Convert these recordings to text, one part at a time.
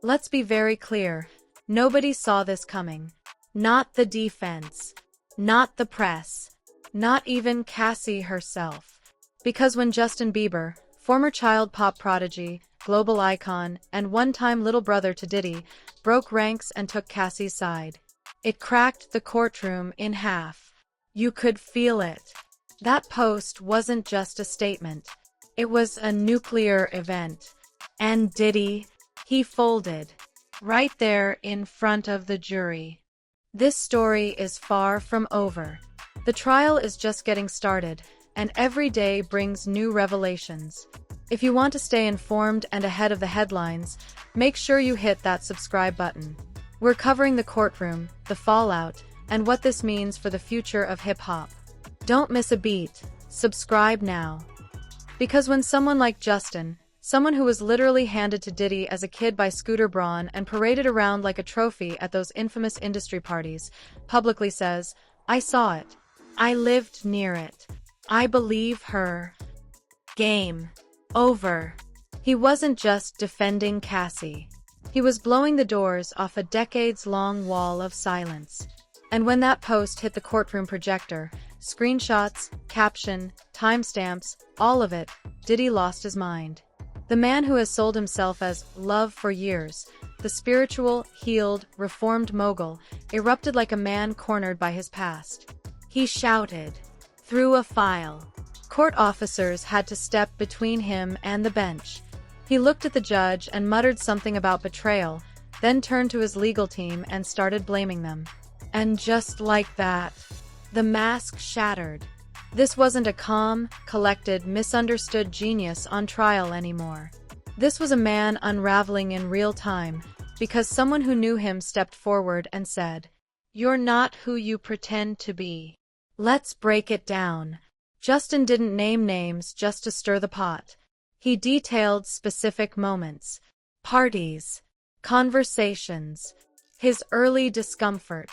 Let's be very clear. Nobody saw this coming. Not the defense. Not the press. Not even Cassie herself. Because when Justin Bieber, former child pop prodigy, global icon, and one-time little brother to Diddy, broke ranks and took Cassie's side, it cracked the courtroom in half. You could feel it. That post wasn't just a statement. It was a nuclear event. And Diddy, he folded. Right there in front of the jury. This story is far from over. The trial is just getting started, and every day brings new revelations. If you want to stay informed and ahead of the headlines, make sure you hit that subscribe button. We're covering the courtroom, the fallout, and what this means for the future of hip-hop. Don't miss a beat. Subscribe now. Because when someone like Justin, someone who was literally handed to Diddy as a kid by Scooter Braun and paraded around like a trophy at those infamous industry parties, publicly says, "I saw it. I lived near it. I believe her." Game over. He wasn't just defending Cassie. He was blowing the doors off a decades-long wall of silence. And when that post hit the courtroom projector, screenshots, caption, timestamps, all of it, Diddy lost his mind. The man who has sold himself as love for years, the spiritual, healed, reformed mogul, erupted like a man cornered by his past. He shouted through a file. Court officers had to step between him and the bench. He looked at the judge and muttered something about betrayal, then turned to his legal team and started blaming them. And just like that, the mask shattered. This wasn't a calm, collected, misunderstood genius on trial anymore. This was a man unraveling in real time, because someone who knew him stepped forward and said, "You're not who you pretend to be. Let's break it down." Justin didn't name names just to stir the pot. He detailed specific moments, parties, conversations, his early discomfort,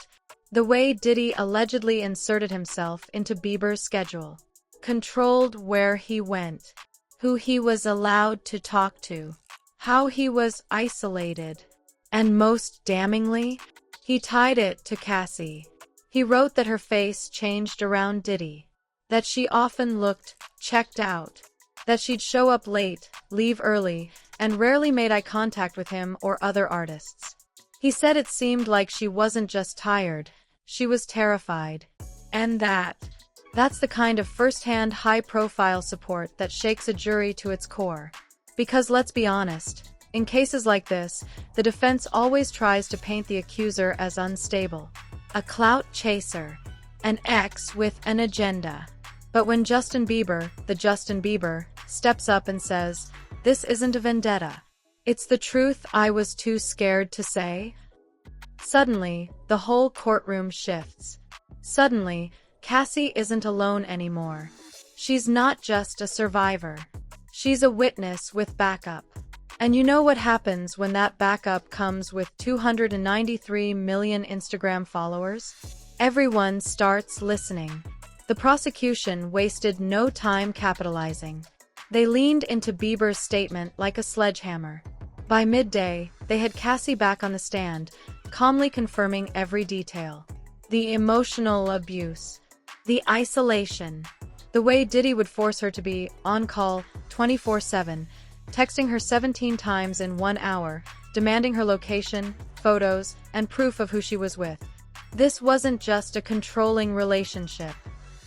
the way Diddy allegedly inserted himself into Bieber's schedule, controlled where he went, who he was allowed to talk to, how he was isolated, and most damningly, he tied it to Cassie. He wrote that her face changed around Diddy, that she often looked checked out, that she'd show up late, leave early, and rarely made eye contact with him or other artists. He said it seemed like she wasn't just tired, she was terrified. And that's the kind of first-hand high-profile support that shakes a jury to its core. Because let's be honest, in cases like this, the defense always tries to paint the accuser as unstable, a clout chaser, an ex with an agenda. But when Justin Bieber, the Justin Bieber, steps up and says, "This isn't a vendetta. It's the truth I was too scared to say," suddenly, the whole courtroom shifts. Suddenly, Cassie isn't alone anymore. She's not just a survivor. She's a witness with backup. And you know what happens when that backup comes with 293 million Instagram followers? Everyone starts listening. The prosecution wasted no time capitalizing. They leaned into Bieber's statement like a sledgehammer. By midday, they had Cassie back on the stand, calmly confirming every detail. The emotional abuse, the isolation, the way Diddy would force her to be on call 24/7, texting her 17 times in 1 hour, demanding her location, photos, and proof of who she was with. This wasn't just a controlling relationship.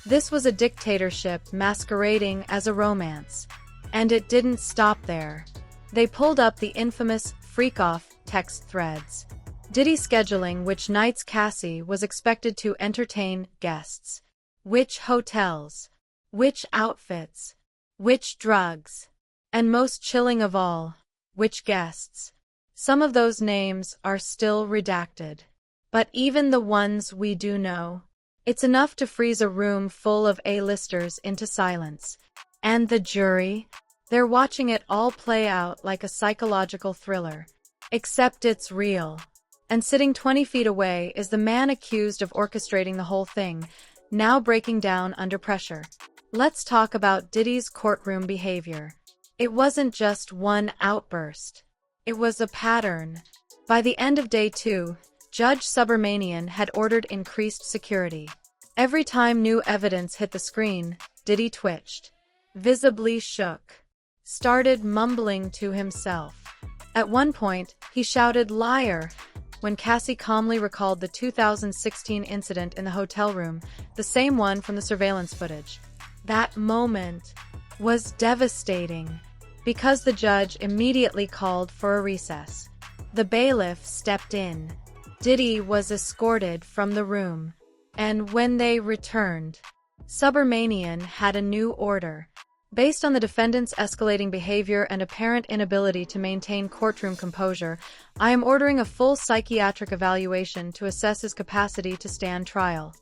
This was a dictatorship masquerading as a romance. And it didn't stop there. They pulled up the infamous freak-off text threads. Diddy scheduling which nights Cassie was expected to entertain guests, which hotels, which outfits, which drugs, and most chilling of all, which guests. Some of those names are still redacted. But even the ones we do know, it's enough to freeze a room full of A-listers into silence. And the jury? They're watching it all play out like a psychological thriller. Except it's real. And sitting 20 feet away is the man accused of orchestrating the whole thing, now breaking down under pressure. Let's talk about Diddy's courtroom behavior. It wasn't just one outburst. It was a pattern. By the end of day 2, Judge Subramanian had ordered increased security. Every time new evidence hit the screen, Diddy twitched, visibly shook, started mumbling to himself. At one point, he shouted, "Liar," when Cassie calmly recalled the 2016 incident in the hotel room, the same one from the surveillance footage. That moment was devastating, because the judge immediately called for a recess. The bailiff stepped in. Diddy was escorted from the room. And when they returned, Subramanian had a new order. Based on the defendant's escalating behavior and apparent inability to maintain courtroom composure, I am ordering a full psychiatric evaluation to assess his capacity to stand trial.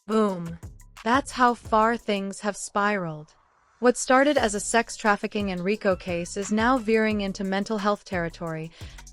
Boom. That's how far things have spiraled. What started as a sex trafficking and RICO case is now veering into mental health territory,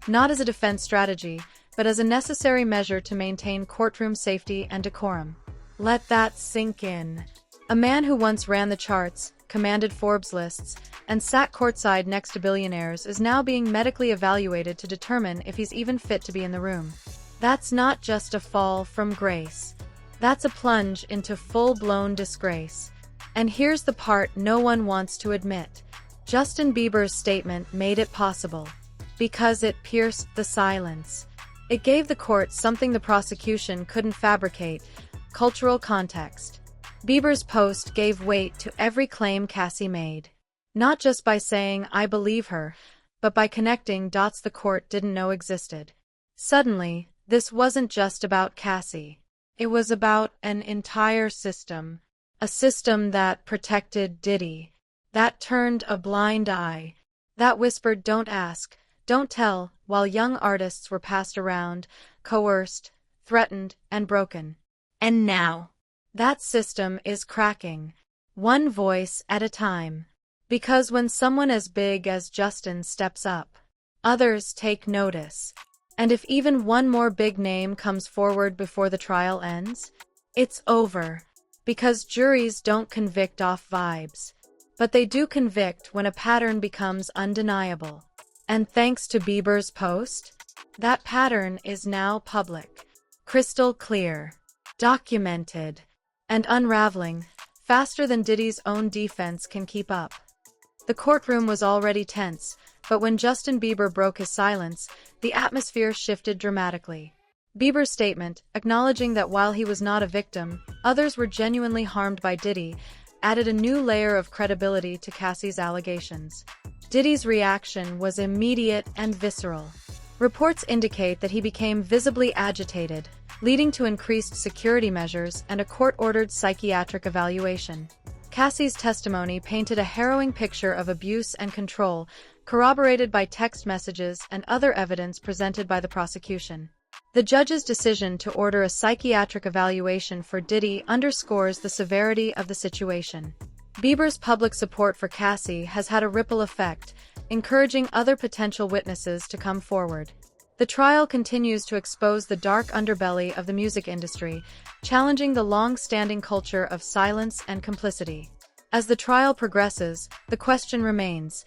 not as a defense strategy, but as a necessary measure to maintain courtroom safety and decorum. Let that sink in. A man who once ran the charts, commanded Forbes lists, and sat courtside next to billionaires is now being medically evaluated to determine if he's even fit to be in the room. That's not just a fall from grace. That's a plunge into full-blown disgrace. And here's the part no one wants to admit. Justin Bieber's statement made it possible. Because it pierced the silence. It gave the court something the prosecution couldn't fabricate: cultural context. Bieber's post gave weight to every claim Cassie made. Not just by saying, "I believe her," but by connecting dots the court didn't know existed. Suddenly, this wasn't just about Cassie. It was about an entire system. A system that protected Diddy. That turned a blind eye. That whispered, "Don't ask, don't tell," while young artists were passed around, coerced, threatened, and broken. And now, that system is cracking, one voice at a time. Because when someone as big as Justin steps up, others take notice. And if even one more big name comes forward before the trial ends, it's over. Because juries don't convict off vibes. But they do convict when a pattern becomes undeniable. And thanks to Bieber's post, that pattern is now public, crystal clear, documented, and unraveling, faster than Diddy's own defense can keep up. The courtroom was already tense, but when Justin Bieber broke his silence, the atmosphere shifted dramatically. Bieber's statement, acknowledging that while he was not a victim, others were genuinely harmed by Diddy, added a new layer of credibility to Cassie's allegations. Diddy's reaction was immediate and visceral. Reports indicate that he became visibly agitated, leading to increased security measures and a court-ordered psychiatric evaluation. Cassie's testimony painted a harrowing picture of abuse and control, corroborated by text messages and other evidence presented by the prosecution. The judge's decision to order a psychiatric evaluation for Diddy underscores the severity of the situation. Bieber's public support for Cassie has had a ripple effect, encouraging other potential witnesses to come forward. The trial continues to expose the dark underbelly of the music industry, challenging the long-standing culture of silence and complicity. As the trial progresses, the question remains,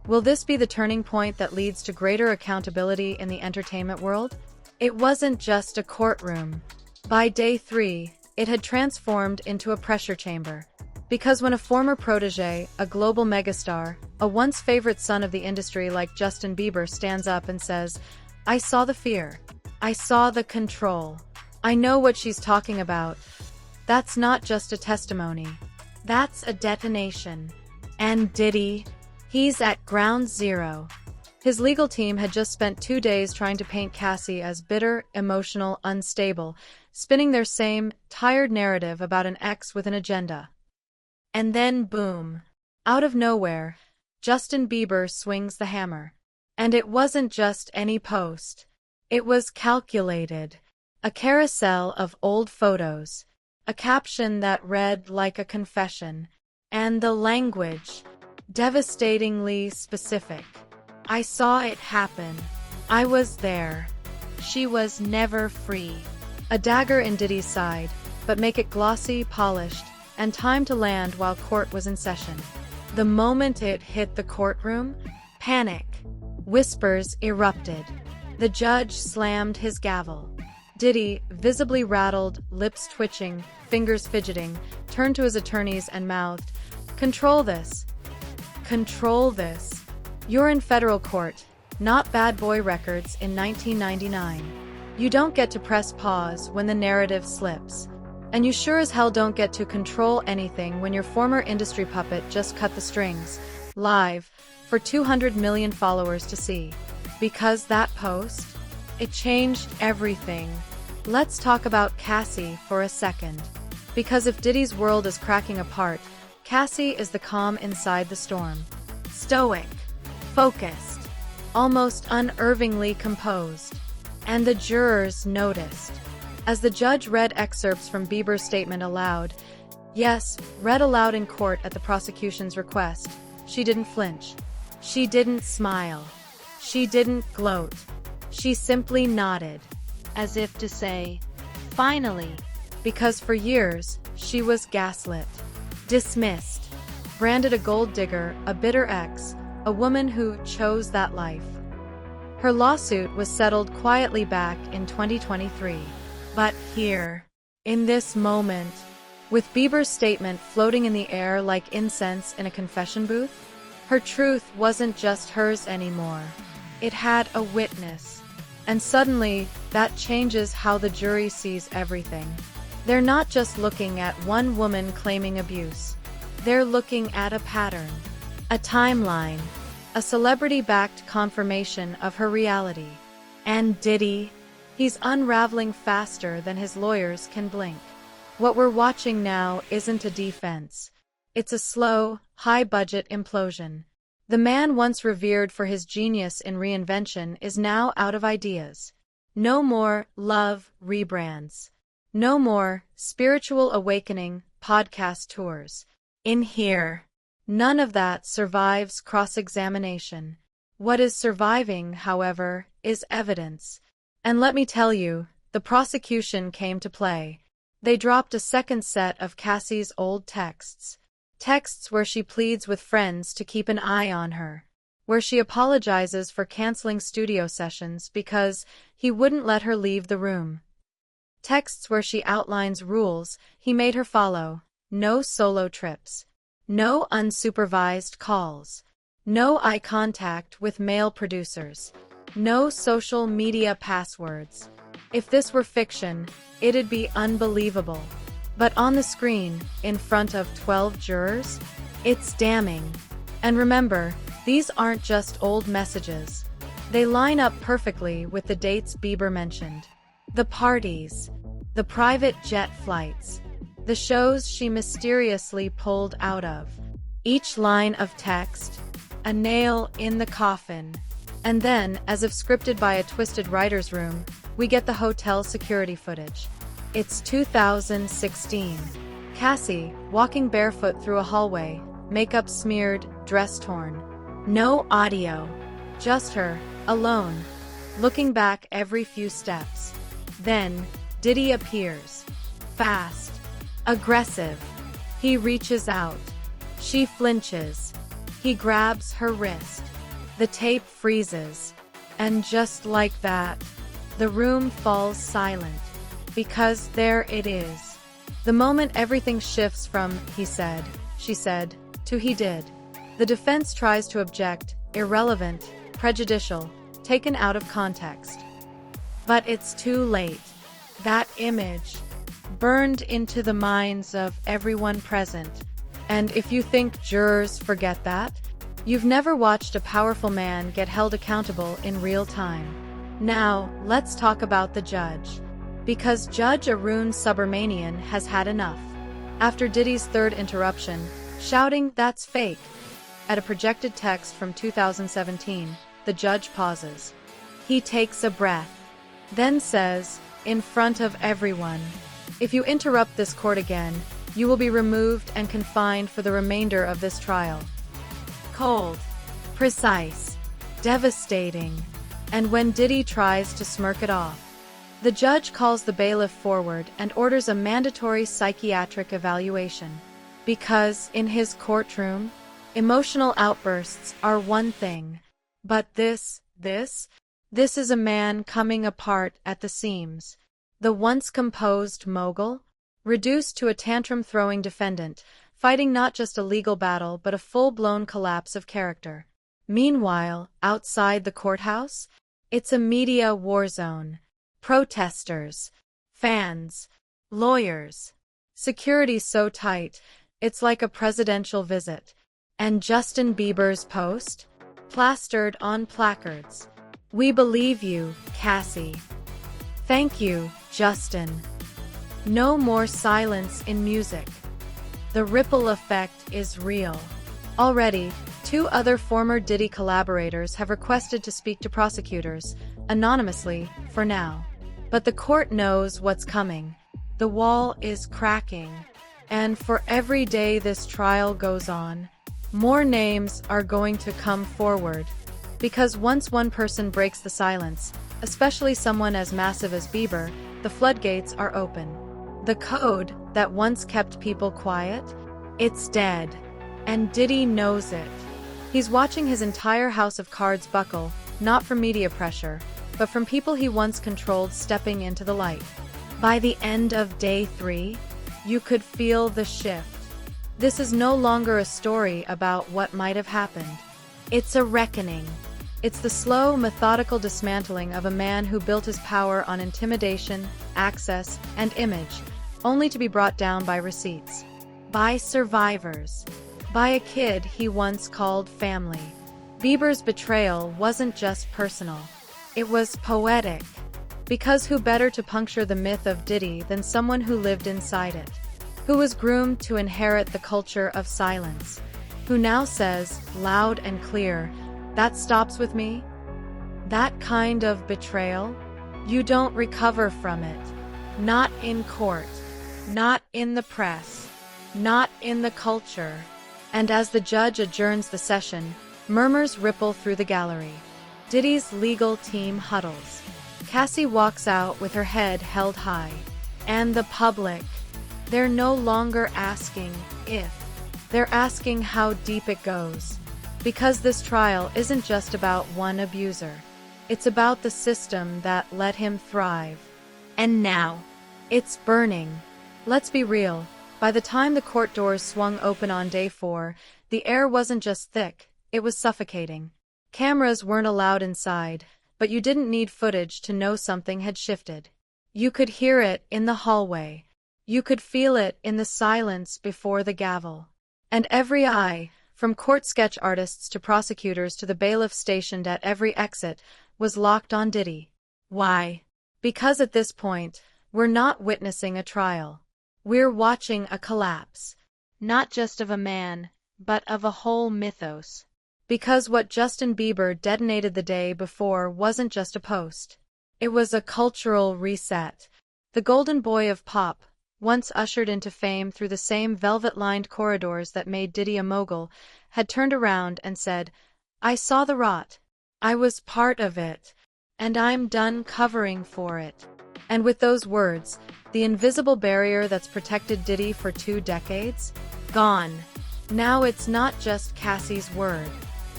will this be the turning point that leads to greater accountability in the entertainment world? It wasn't just a courtroom. By day 3, it had transformed into a pressure chamber. Because when a former protege, a global megastar, a once favorite son of the industry like Justin Bieber stands up and says, "I saw the fear. I saw the control. I know what she's talking about," that's not just a testimony. That's a detonation. And Diddy? He's at ground zero. His legal team had just spent 2 days trying to paint Cassie as bitter, emotional, unstable, spinning their same, tired narrative about an ex with an agenda. And then boom. Out of nowhere, Justin Bieber swings the hammer. And it wasn't just any post. It was calculated. A carousel of old photos. A caption that read like a confession. And the language. Devastatingly specific. "I saw it happen. I was there. She was never free." A dagger in Diddy's side, but make it glossy, polished, and time to land while court was in session. The moment it hit the courtroom, panic. Whispers erupted. The judge slammed his gavel. Diddy, visibly rattled, lips twitching, fingers fidgeting, turned to his attorneys and mouthed, "Control this. Control this. You're in federal court, not Bad Boy Records in 1999. You don't get to press pause when the narrative slips. And you sure as hell don't get to control anything when your former industry puppet just cut the strings, live, for 200 million followers to see. Because that post, it changed everything." Let's talk about Cassie for a second. Because if Diddy's world is cracking apart, Cassie is the calm inside the storm. Stoic, focused, almost unnervingly composed. And the jurors noticed. As the judge read excerpts from Bieber's statement aloud, yes, read aloud in court at the prosecution's request, she didn't flinch. She didn't smile. She didn't gloat. She simply nodded, as if to say, finally, because for years, she was gaslit, dismissed, branded a gold digger, a bitter ex, a woman who chose that life. Her lawsuit was settled quietly back in 2023. But here, in this moment, with Bieber's statement floating in the air like incense in a confession booth, her truth wasn't just hers anymore. It had a witness. And suddenly, that changes how the jury sees everything. They're not just looking at one woman claiming abuse. They're looking at a pattern, a timeline, a celebrity-backed confirmation of her reality. And Diddy? He's unraveling faster than his lawyers can blink. What we're watching now isn't a defense. It's a slow, high-budget implosion. The man once revered for his genius in reinvention is now out of ideas. No more love rebrands. No more spiritual awakening podcast tours. In here, none of that survives cross-examination. What is surviving, however, is evidence. And let me tell you, the prosecution came to play. They dropped a second set of Cassie's old texts. Texts where she pleads with friends to keep an eye on her. Where she apologizes for canceling studio sessions because he wouldn't let her leave the room. Texts where she outlines rules he made her follow. No solo trips. No unsupervised calls. No eye contact with male producers. No social media passwords. If this were fiction, it'd be unbelievable. But on the screen, in front of 12 jurors, it's damning. And remember, these aren't just old messages. They line up perfectly with the dates Bieber mentioned. The parties, the private jet flights, the shows she mysteriously pulled out of. Each line of text, a nail in the coffin. And then, as if scripted by a twisted writer's room, we get the hotel security footage. It's 2016. Cassie, walking barefoot through a hallway, makeup smeared, dress torn. No audio. Just her, alone, looking back every few steps. Then, Diddy appears. Fast. Aggressive. He reaches out. She flinches. He grabs her wrist. The tape freezes. And just like that, the room falls silent. Because there it is. The moment everything shifts from, he said, she said, to he did. The defense tries to object, irrelevant, prejudicial, taken out of context. But it's too late. That image, burned into the minds of everyone present. And if you think jurors forget that, you've never watched a powerful man get held accountable in real time. Now, let's talk about the judge. Because Judge Arun Subramanian has had enough. After Diddy's third interruption, shouting, "That's fake," at a projected text from 2017, the judge pauses. He takes a breath, then says, in front of everyone, "If you interrupt this court again, you will be removed and confined for the remainder of this trial." Cold, precise, devastating. And when Diddy tries to smirk it off, the judge calls the bailiff forward and orders a mandatory psychiatric evaluation. Because, in his courtroom, emotional outbursts are one thing, But this is a man coming apart at the seams. The once composed mogul, reduced to a tantrum-throwing defendant, fighting not just a legal battle but a full-blown collapse of character. Meanwhile, outside the courthouse, it's a media war zone. Protesters, fans, lawyers. Security so tight, it's like a presidential visit. And Justin Bieber's post? Plastered on placards. "We believe you, Cassie." Thank you, Justin. No more silence in music. The ripple effect is real. Already, 2 other former Diddy collaborators have requested to speak to prosecutors, anonymously, for now. But the court knows what's coming. The wall is cracking. And for every day this trial goes on, more names are going to come forward. Because once one person breaks the silence, especially someone as massive as Bieber, the floodgates are open. The code that once kept people quiet, it's dead. And Diddy knows it. He's watching his entire house of cards buckle, not from media pressure, but from people he once controlled stepping into the light. By the end of day 3, you could feel the shift. This is no longer a story about what might have happened. It's a reckoning. It's the slow, methodical dismantling of a man who built his power on intimidation, access, and image, only to be brought down by receipts. By survivors. By a kid he once called family. Bieber's betrayal wasn't just personal. It was poetic. Because who better to puncture the myth of Diddy than someone who lived inside it? Who was groomed to inherit the culture of silence? Who now says, loud and clear, "That stops with me"? That kind of betrayal? You don't recover from it. Not in court. Not in the press. Not in the culture. And as the judge adjourns the session, murmurs ripple through the gallery. Diddy's legal team huddles. Cassie walks out with her head held high. And the public, they're no longer asking if. They're asking how deep it goes. Because this trial isn't just about one abuser. It's about the system that let him thrive. And now, it's burning. Let's be real. By the time the court doors swung open on day 4, the air wasn't just thick, it was suffocating. Cameras weren't allowed inside, but you didn't need footage to know something had shifted. You could hear it in the hallway. You could feel it in the silence before the gavel. And every eye, from court sketch artists to prosecutors to the bailiff stationed at every exit, was locked on Diddy. Why? Because at this point, we're not witnessing a trial. We're watching a collapse. Not just of a man, but of a whole mythos. Because what Justin Bieber detonated the day before wasn't just a post. It was a cultural reset. The golden boy of pop, once ushered into fame through the same velvet-lined corridors that made Diddy a mogul, had turned around and said, "I saw the rot. I was part of it. And I'm done covering for it." And with those words, the invisible barrier that's protected Diddy for 2 decades? Gone. Now it's not just Cassie's word.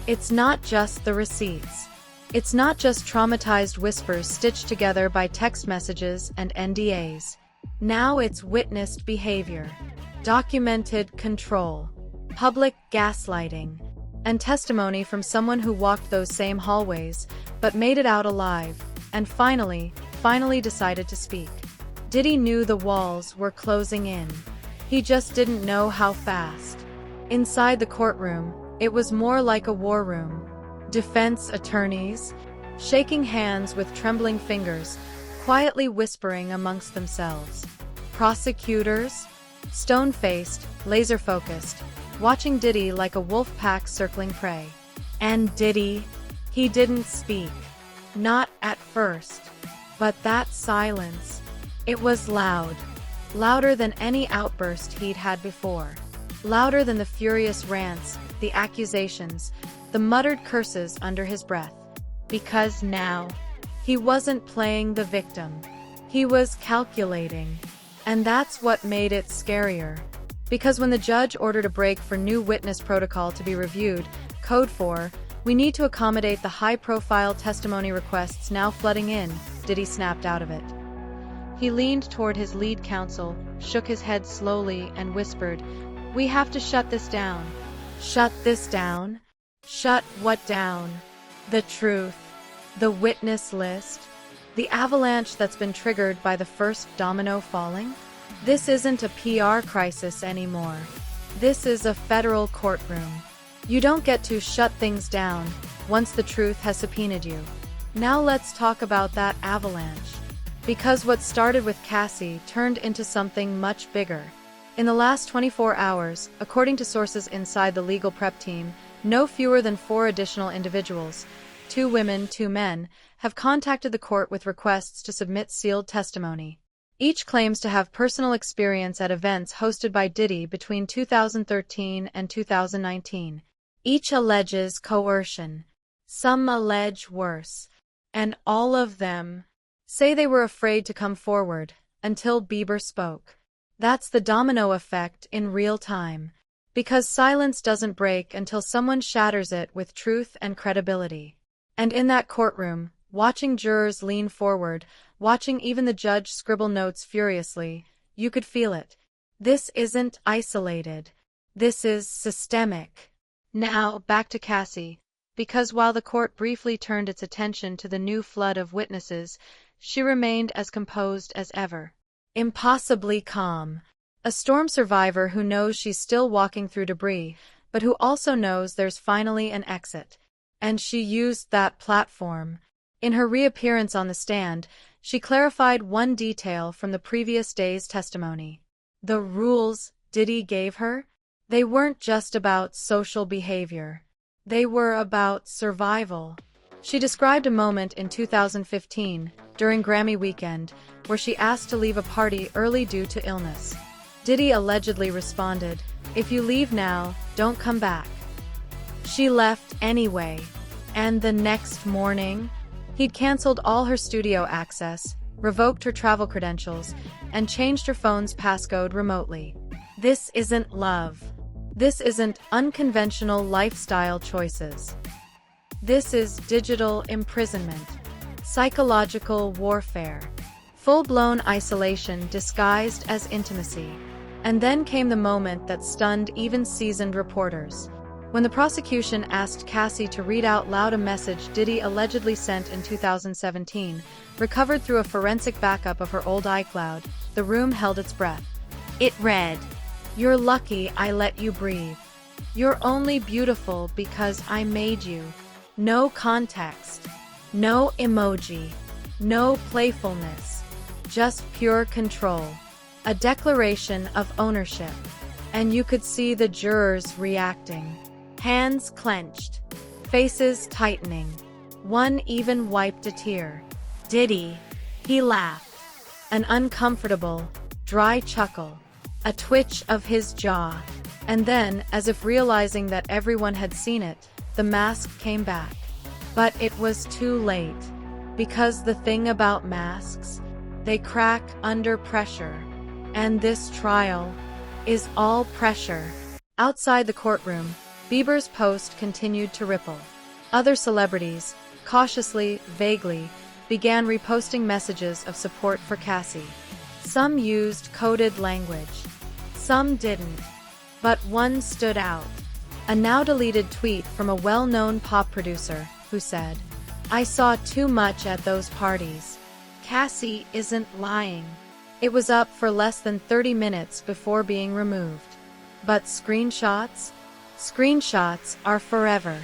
It's not just the receipts. It's not just traumatized whispers stitched together by text messages and NDAs. Now it's witnessed behavior, documented control, public gaslighting, and testimony from someone who walked those same hallways, but made it out alive, and finally decided to speak. Diddy knew the walls were closing in. He just didn't know how fast. Inside the courtroom, it was more like a war room. Defense attorneys, shaking hands with trembling fingers, quietly whispering amongst themselves. Prosecutors, stone-faced, laser-focused, watching Diddy like a wolf pack circling prey. And Diddy, he didn't speak. Not at first. But that silence, it was loud. Louder than any outburst he'd had before. Louder than the furious rants, the accusations, the muttered curses under his breath. Because now, he wasn't playing the victim. He was calculating. And that's what made it scarier. Because when the judge ordered a break for new witness protocol to be reviewed, Code 4, We need to accommodate the high-profile testimony requests now flooding in, Diddy snapped out of it. He leaned toward his lead counsel, shook his head slowly, and whispered, "We have to shut this down." Shut this down? Shut what down? The truth. The witness list. The avalanche that's been triggered by the first domino falling? This isn't a PR crisis anymore. This is a federal courtroom. You don't get to shut things down once the truth has subpoenaed you. Now let's talk about that avalanche. Because what started with Cassie turned into something much bigger. In the last 24 hours, according to sources inside the legal prep team, no fewer than 4 additional individuals, 2 women, 2 men, have contacted the court with requests to submit sealed testimony. Each claims to have personal experience at events hosted by Diddy between 2013 and 2019. Each alleges coercion. Some allege worse. And all of them say they were afraid to come forward until Bieber spoke. That's the domino effect in real time. Because silence doesn't break until someone shatters it with truth and credibility. And in that courtroom, watching jurors lean forward, watching even the judge scribble notes furiously, you could feel it. This isn't isolated. This is systemic. Now, back to Cassie. Because while the court briefly turned its attention to the new flood of witnesses, she remained as composed as ever. Impossibly calm. A storm survivor who knows she's still walking through debris, but who also knows there's finally an exit. And she used that platform. In her reappearance on the stand, she clarified one detail from the previous day's testimony. The rules Diddy gave her? They weren't just about social behavior. They were about survival. She described a moment in 2015, during Grammy weekend, where she asked to leave a party early due to illness. Diddy allegedly responded, "If you leave now, don't come back." She left anyway. And the next morning, he'd canceled all her studio access, revoked her travel credentials, and changed her phone's passcode remotely. This isn't love. This isn't unconventional lifestyle choices. This is digital imprisonment, psychological warfare, full-blown isolation disguised as intimacy. And then came the moment that stunned even seasoned reporters. When the prosecution asked Cassie to read out loud a message Diddy allegedly sent in 2017, recovered through a forensic backup of her old iCloud, the room held its breath. It read, "You're lucky I let you breathe. You're only beautiful because I made you." No context. No emoji. No playfulness. Just pure control. A declaration of ownership. And you could see the jurors reacting. Hands clenched. Faces tightening. One even wiped a tear. Diddy. He laughed. An uncomfortable, dry chuckle. A twitch of his jaw. And then, as if realizing that everyone had seen it, the mask came back. But it was too late. Because the thing about masks, they crack under pressure. And this trial is all pressure. Outside the courtroom, Bieber's post continued to ripple. Other celebrities, cautiously, vaguely, began reposting messages of support for Cassie. Some used coded language. Some didn't. But one stood out. A now-deleted tweet from a well-known pop producer, who said, "I saw too much at those parties. Cassie isn't lying." It was up for less than 30 minutes before being removed. But screenshots? Screenshots are forever.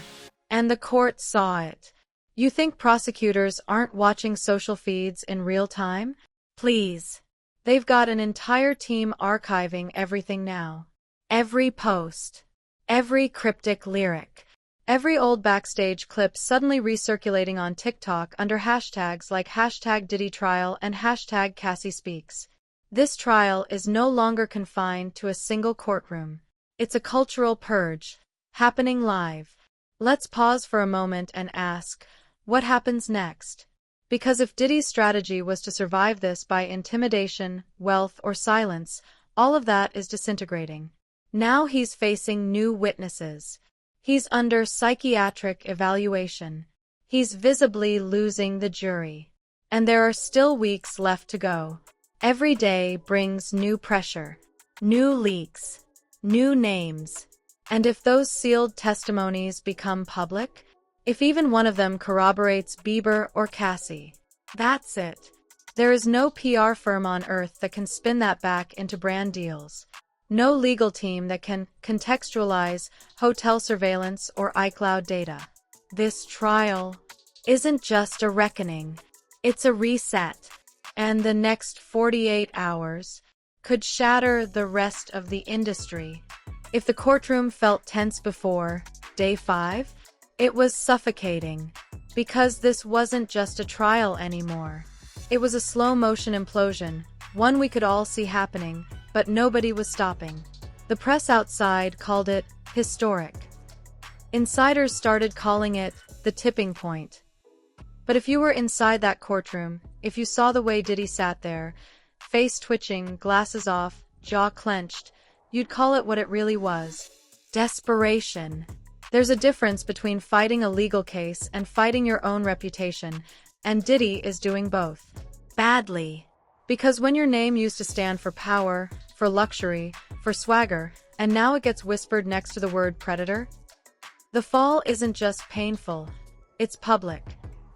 And the court saw it. You think prosecutors aren't watching social feeds in real time? Please. They've got an entire team archiving everything now. Every post. Every cryptic lyric. Every old backstage clip suddenly recirculating on TikTok under hashtags like #DiddyTrial and #CassieSpeaks. This trial is no longer confined to a single courtroom. It's a cultural purge, happening live. Let's pause for a moment and ask, what happens next? Because if Diddy's strategy was to survive this by intimidation, wealth, or silence, all of that is disintegrating. Now he's facing new witnesses. He's under psychiatric evaluation. He's visibly losing the jury. And there are still weeks left to go. Every day brings new pressure, new leaks, new names. And if those sealed testimonies become public, if even one of them corroborates Bieber or Cassie, that's it. There is no PR firm on earth that can spin that back into brand deals. No legal team that can contextualize hotel surveillance or iCloud data. This trial isn't just a reckoning. It's a reset. And the next 48 hours could shatter the rest of the industry. If the courtroom felt tense before day 5, it was suffocating. Because this wasn't just a trial anymore. It was a slow-motion implosion, one we could all see happening, but nobody was stopping. The press outside called it historic. Insiders started calling it the tipping point. But if you were inside that courtroom, if you saw the way Diddy sat there, face twitching, glasses off, jaw clenched, you'd call it what it really was. Desperation. There's a difference between fighting a legal case and fighting your own reputation, and Diddy is doing both. Badly. Because when your name used to stand for power, for luxury, for swagger, and now it gets whispered next to the word predator, the fall isn't just painful, it's public.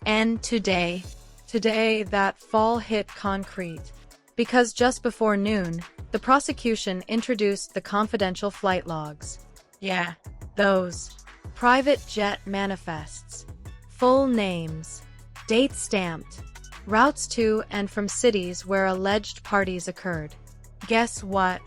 And today that fall hit concrete. Because just before noon, the prosecution introduced the confidential flight logs. Yeah, those private jet manifests. Full names. Dates stamped. Routes to and from cities where alleged parties occurred. Guess what?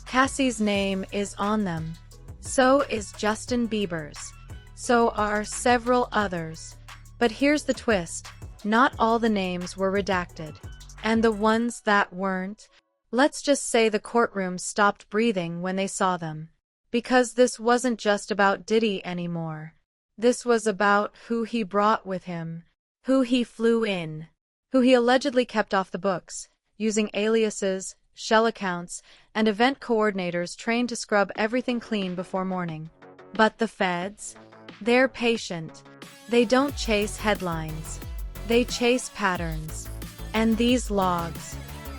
Cassie's name is on them. So is Justin Bieber's. So are several others. But here's the twist. Not all the names were redacted. And the ones that weren't, let's just say the courtroom stopped breathing when they saw them. Because this wasn't just about Diddy anymore. This was about who he brought with him, who he flew in, who he allegedly kept off the books, using aliases, shell accounts, and event coordinators trained to scrub everything clean before morning. But the feds? They're patient. They don't chase headlines. They chase patterns. And these logs,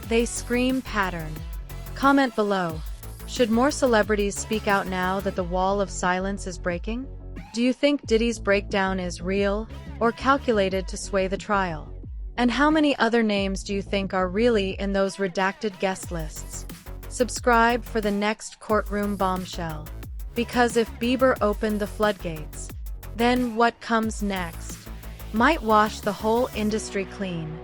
they scream pattern. Comment below. Should more celebrities speak out now that the wall of silence is breaking? Do you think Diddy's breakdown is real or calculated to sway the trial? And how many other names do you think are really in those redacted guest lists? Subscribe for the next courtroom bombshell. Because if Bieber opened the floodgates, then what comes next might wash the whole industry clean.